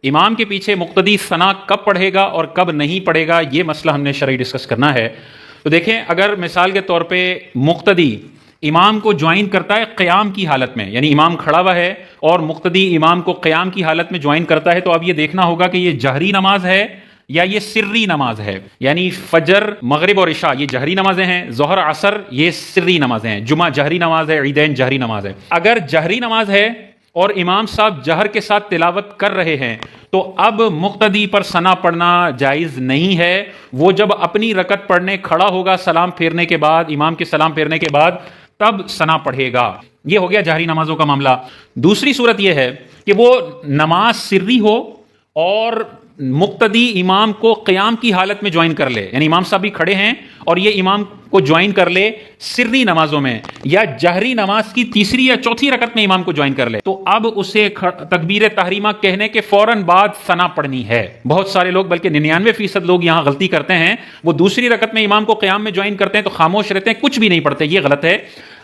امام کے پیچھے مقتدی ثنا کب پڑھے گا اور کب نہیں پڑھے گا، یہ مسئلہ ہم نے شرعی ڈسکس کرنا ہے۔ تو دیکھیں، اگر مثال کے طور پہ مقتدی امام کو جوائن کرتا ہے قیام کی حالت میں، یعنی امام کھڑا ہوا ہے اور مقتدی امام کو قیام کی حالت میں جوائن کرتا ہے، تو اب یہ دیکھنا ہوگا کہ یہ جہری نماز ہے یا یہ سری نماز ہے۔ یعنی فجر، مغرب اور عشاء یہ جہری نمازیں ہیں، ظہر، عصر یہ سری نمازیں ہیں، جمعہ جہری نماز ہے، عیدین جہری نماز ہے۔ اگر جہری نماز ہے اور امام صاحب جہر کے ساتھ تلاوت کر رہے ہیں تو اب مقتدی پر ثنا پڑھنا جائز نہیں ہے۔ وہ جب اپنی رکعت پڑھنے کھڑا ہوگا سلام پھیرنے کے بعد، امام کے سلام پھیرنے کے بعد، تب ثنا پڑھے گا۔ یہ ہو گیا جہری نمازوں کا معاملہ۔ دوسری صورت یہ ہے کہ وہ نماز سری ہو اور مقتدی امام کو قیام کی حالت میں جوائن کر لے، یعنی امام صاحب بھی کھڑے ہیں اور یہ امام کو جوائن کر لے سری نمازوں میں، یا جہری نماز کی تیسری یا چوتھی رکعت میں امام کو جوائن کر لے، تو اب اسے تکبیر تحریمہ کہنے کے فوراً بعد ثنا پڑھنی ہے۔ بہت سارے لوگ، بلکہ 99% لوگ یہاں غلطی کرتے ہیں، وہ دوسری رکعت میں امام کو قیام میں جوائن کرتے ہیں تو خاموش رہتے ہیں، کچھ بھی نہیں پڑھتے۔ یہ غلط ہے۔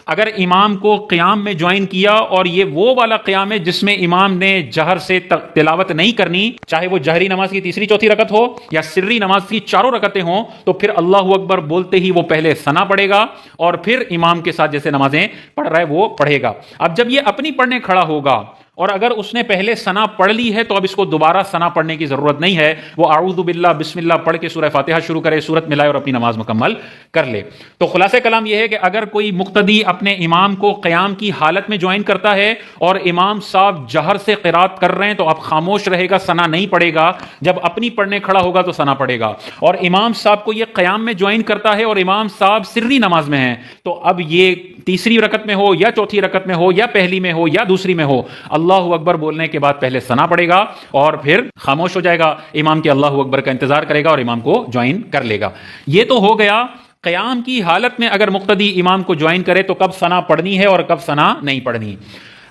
اگر امام کو قیام میں جوائن کیا اور یہ وہ والا قیام ہے جس میں امام نے جہر سے تلاوت نہیں کرنی، چاہے وہ جہری نماز کی تیسری چوتھی رکعت ہو یا سری نماز کی چاروں رکعتیں ہوں، تو پھر اللہ اکبر بولتے ہی وہ پہلے ثنا پڑھے گا اور پھر امام کے ساتھ جیسے نمازیں پڑھ رہا ہے وہ پڑھے گا۔ اب جب یہ اپنی پڑھنے کھڑا ہوگا اور اگر اس نے پہلے ثنا پڑھ لی ہے تو اب اس کو دوبارہ ثنا پڑھنے کی ضرورت نہیں ہے، وہ اعوذ باللہ بسم اللہ پڑھ کے سورہ فاتحہ شروع کرے، سورت ملائے اور اپنی نماز مکمل کر لے۔ تو خلاصہ کلام یہ ہے کہ اگر کوئی مقتدی اپنے امام کو قیام کی حالت میں جوائن کرتا ہے اور امام صاحب جہر سے قرات کر رہے ہیں تو اب خاموش رہے گا، ثنا نہیں پڑھے گا۔ جب اپنی پڑھنے کھڑا ہوگا تو ثنا پڑھے گا۔ اور امام صاحب کو یہ قیام میں جوائن کرتا ہے اور امام صاحب سری نماز میں ہیں، تو اب یہ تیسری رکعت میں ہو یا چوتھی رکعت میں ہو یا پہلی میں ہو یا دوسری میں ہو، اللہ اکبر بولنے کے بعد پہلے ثنا پڑے گا اور پھر خاموش ہو جائے گا، امام کے اللہ اکبر کا انتظار کرے گا اور امام کو جوائن کر لے گا۔ یہ تو ہو گیا قیام کی حالت میں اگر مقتدی امام کو جوائن کرے تو کب ثنا پڑھنی ہے اور کب ثنا نہیں پڑھنی۔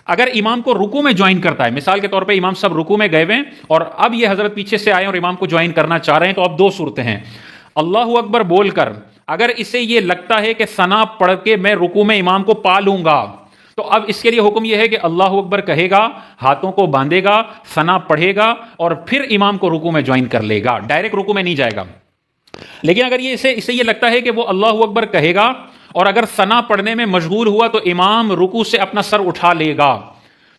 اگر امام کو رکوع میں جوائن کرتا ہے، مثال کے طور پہ امام صاحب رکوع میں گئے ہوئے اور اب یہ حضرت پیچھے سے آئے اور امام کو جوائن کرنا چاہ رہے ہیں، تو اب دو صورتیں ہیں۔ اللہ اکبر بول کر اگر اسے یہ لگتا ہے کہ ثنا پڑھ کے میں رکوع میں امام کو پا لوں گا، تو اب اس کے لیے حکم یہ ہے کہ اللہ اکبر کہے گا، ہاتھوں کو باندھے گا، ثنا پڑھے گا اور پھر امام کو رکوع میں جوائن کر لے گا، ڈائریکٹ رکوع میں نہیں جائے گا۔ لیکن اگر اسے یہ لگتا ہے کہ وہ اللہ اکبر کہے گا اور اگر ثنا پڑھنے میں مشغول ہوا تو امام رکوع سے اپنا سر اٹھا لے گا،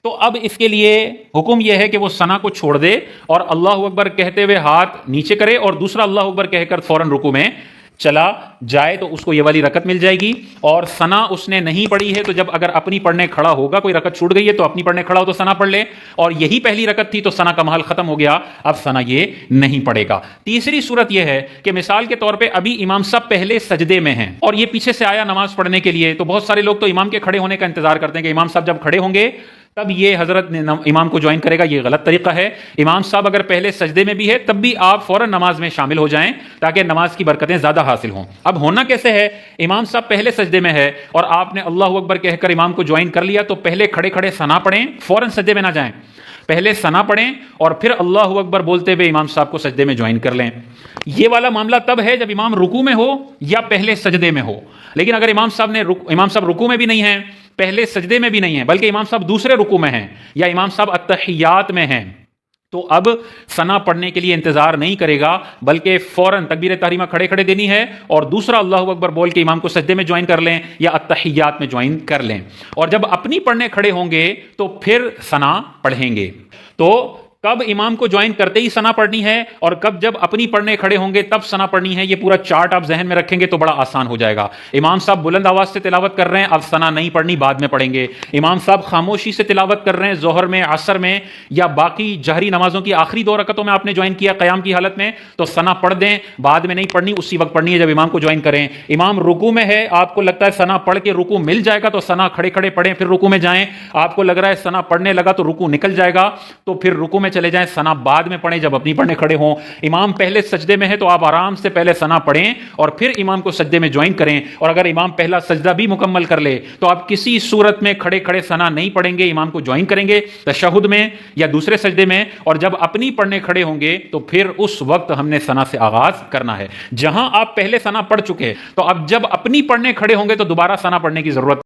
تو اب اس کے لیے حکم یہ ہے کہ وہ ثنا کو چھوڑ دے اور اللہ اکبر کہتے ہوئے ہاتھ نیچے کرے اور دوسرا اللہ اکبر کہہ کر فوراً رکوع میں چلا جائے، تو اس کو یہ والی رکعت مل جائے گی۔ اور ثنا اس نے نہیں پڑھی ہے تو جب اگر اپنی پڑھنے کھڑا ہوگا، کوئی رکعت چھوٹ گئی ہے تو اپنی پڑھنے کھڑا ہو تو ثنا پڑھ لے، اور یہی پہلی رکعت تھی تو ثنا کا محل ختم ہو گیا، اب ثنا یہ نہیں پڑھے گا۔ تیسری صورت یہ ہے کہ مثال کے طور پہ ابھی امام صاحب پہلے سجدے میں ہیں اور یہ پیچھے سے آیا نماز پڑھنے کے لیے، تو بہت سارے لوگ تو امام کے کھڑے ہونے کا انتظار کرتے ہیں کہ امام صاحب جب کھڑے ہوں گے تب یہ حضرت امام کو جوائن کرے گا۔ یہ غلط طریقہ ہے۔ امام صاحب اگر پہلے سجدے میں بھی ہے تب بھی آپ فوراً نماز میں شامل ہو جائیں تاکہ نماز کی برکتیں زیادہ حاصل ہوں۔ اب ہونا کیسے ہے، امام صاحب پہلے سجدے میں ہے اور آپ نے اللہ اکبر کہہ کر امام کو جوائن کر لیا، تو پہلے کھڑے کھڑے ثنا پڑھیں، فوراً سجدے میں نہ جائیں، پہلے ثنا پڑھیں اور پھر اللہ اکبر بولتے ہوئے امام صاحب کو سجدے میں جوائن کر لیں۔ یہ والا معاملہ تب ہے جب امام رکوع میں ہو یا پہلے سجدے میں ہو۔ لیکن اگر امام صاحب رکوع میں بھی نہیں ہیں، پہلے سجدے میں بھی نہیں ہیں، بلکہ امام صاحب دوسرے رکوع میں ہیں یا امام صاحب التحیات میں ہیں، تو اب ثنا پڑھنے کے لیے انتظار نہیں کرے گا بلکہ فوراً تکبیر تحریمہ کھڑے کھڑے دینی ہے اور دوسرا اللہ اکبر بول کے امام کو سجدے میں جوائن کر لیں یا التحیات میں جوائن کر لیں، اور جب اپنی پڑھنے کھڑے ہوں گے تو پھر ثنا پڑھیں گے۔ تو کب امام کو جوائن کرتے ہی ثنا پڑھنی ہے اور کب جب اپنی پڑھنے کھڑے ہوں گے تب ثنا پڑھنی ہے، یہ پورا چارٹ آپ ذہن میں رکھیں گے تو بڑا آسان ہو جائے گا۔ امام صاحب بلند آواز سے تلاوت کر رہے ہیں، اب ثنا نہیں پڑھنی، بعد میں پڑھیں گے۔ امام صاحب خاموشی سے تلاوت کر رہے ہیں ظہر میں، عصر میں یا باقی جہری نمازوں کی آخری دو رکعتوں میں آپ نے جوائن کیا قیام کی حالت میں، تو ثنا پڑھ دیں، بعد میں نہیں پڑھنی، اسی وقت پڑھنی ہے جب امام کو جوائن کریں۔ امام رکوع میں ہے، آپ کو لگتا ہے ثنا پڑھ کے رکوع مل جائے گا تو ثنا کھڑے کھڑے پڑھیں پھر رکوع میں جائیں، آپ کو لگ رہا ہے ثنا پڑھنے لگا تو رکوع نکل جائے گا تو پھر رکوع میں چلے جائیں، ثنا بعد میں پڑھیں جب اپنی پڑھنے کھڑے ہوں۔ امام پہلے سجدے میں ہے تو آپ آرام سے پہلے ثنا پڑھیں اور پھر امام کو سجدے میں جوائن کریں، اور اگر امام پہلا سجدہ بھی مکمل کر لے تو آپ کسی صورت میں کھڑے کھڑے ثنا نہیں پڑھیں گے، امام کو جوائن کریں گے تشہد میں یا دوسرے سجدے میں، اور جب اپنی پڑھنے کھڑے ہوں گے تو پھر اس وقت ہم نے ثنا سے آغاز کرنا ہے۔ جہاں آپ پہلے ثنا پڑھ چکے تو اب جب اپنی پڑھنے کھڑے ہوں گے تو دوبارہ ثنا پڑھنے کی ضرورت